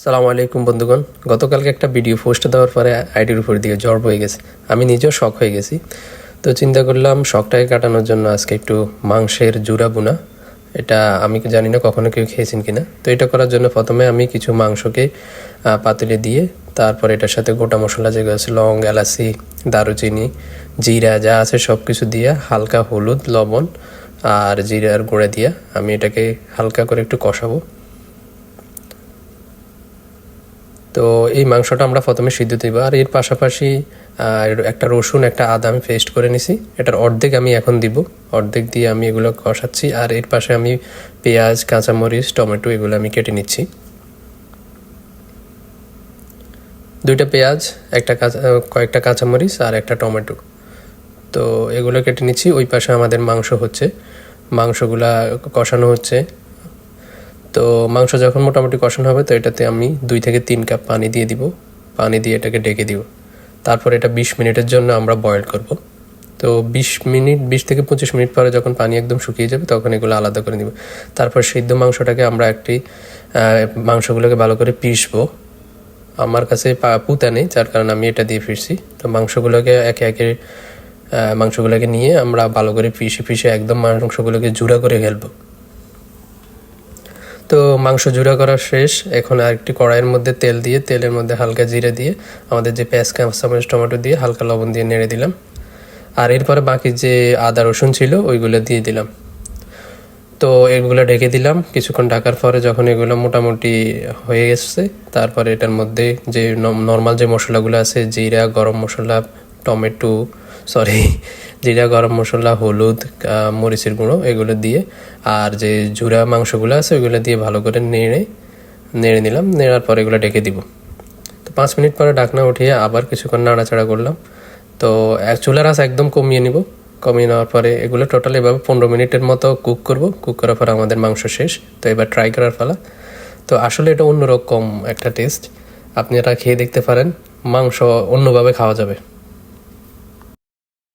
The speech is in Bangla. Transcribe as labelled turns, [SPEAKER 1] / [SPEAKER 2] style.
[SPEAKER 1] সালামু আলাইকুম বন্ধুগণ। গতকালকে একটা ভিডিও পোস্ট দেওয়ার পরে আইডির উপর দিয়ে জ্বর বয়ে গেছে। আমি নিজেও শক হয়ে গেছি। তো চিন্তা করলাম শকটাকে কাটানোর জন্য আজকে একটু মাংসের জুড়া বুনা। এটা আমি জানি না কখনো কেউ খেয়েছেন কিনা। তো এটা করার জন্য প্রথমে আমি কিছু মাংসকে পাতিলে দিয়ে তারপর এটার সাথে গোটা মশলা যেগুলো আছে লং, এলাচি, দারুচিনি, জিরা যা আছে সব কিছু দিয়ে হালকা হলুদ, লবণ আর জিরার গুঁড়া দিয়ে আমি এটাকে হালকা করে একটু কষাবো। তো এই মাংসটা আমরা প্রথমে সিদ্ধ দিব, আর এর পাশাপাশি একটা রসুন, একটা আদা আমি পেস্ট করে নিছি। এটার অর্ধেক আমি এখন দিব, অর্ধেক দিয়ে আমি এগুলো কষাচ্ছি। আর এর পাশে আমি পেঁয়াজ, কাঁচামরিচ, টমেটো এগুলো আমি কেটে নিচ্ছি। দুইটা পেঁয়াজ, কয়েকটা কাঁচামরিচ আর একটা টমেটো, তো এগুলো কেটে নিচ্ছি। ওই পাশে আমাদের মাংস হচ্ছে, মাংসগুলা কষানো হচ্ছে। তো মাংস যখন মোটামুটি কষানো হবে তো এটাতে আমি 2 থেকে 3 কাপ পানি দিয়ে দিব। পানি দিয়ে এটাকে ঢেকে দিব। তারপর এটা 20 মিনিটের জন্য আমরা বয়েল করব। তো 20 থেকে 25 মিনিট পরে যখন পানি একদম শুকিয়ে যাবে তখন এগুলো আলাদা করে নিব। তারপর সিদ্ধ মাংসটাকে আমরা মাংসগুলোকে ভালো করে পিষবো। আমার কাছে পুঁতা নেই, যার কারণে আমি এটা দিয়ে ফিরছি। তো মাংসগুলোকে মাংসগুলোকে নিয়ে আমরা ভালো করে পিষে একদম মাংসগুলোকে জুড়া করে ফেলবো। তো মাংস জুড়া করা শেষ। এখন আরেকটি কড়াইয়ের মধ্যে তেল দিয়ে তেলের মধ্যে হালকা জিরে দিয়ে আমাদের যে পেঁয়াজ, কাঁচামরিচ, টমেটো দিয়ে হালকা লবণ দিয়ে নেড়ে দিলাম। আর এরপরে বাকি যে আদা রসুন ছিল ওইগুলো দিয়ে দিলাম। তো এগুলো ঢেকে দিলাম। কিছুক্ষণ ঢাকার পরে যখন এগুলো মোটামুটি হয়ে গেছে তারপরে এটার মধ্যে যে নর্মাল যে মশলাগুলো আছে, জিরা, গরম মশলা, জিরা, গরম মশলা, হলুদ, মরিচের গুঁড়ো এগুলো দিয়ে আর যে জুড়া মাংসগুলো আছে ওইগুলো দিয়ে ভালো করে নেড়ে নিলাম। নেড়ার পরে এগুলো ঢেকে দিব। তো 5 মিনিট পরে ঢাকনা উঠিয়ে আবার কিছুক্ষণ নাড়াচাড়া করলাম। তো চুলার আঁচ একদম কমিয়ে নিব। কমিয়ে নেওয়ার পরে এগুলো টোটাল এভাবে 15 মিনিটের মতো কুক করব। কুক করার পর আমাদের মাংস শেষ। তো এবার ট্রাই করার পালা। তো আসলে এটা অন্যরকম একটা টেস্ট, আপনারা খেয়ে দেখতে পারেন। মাংস অন্যভাবে খাওয়া যাবে।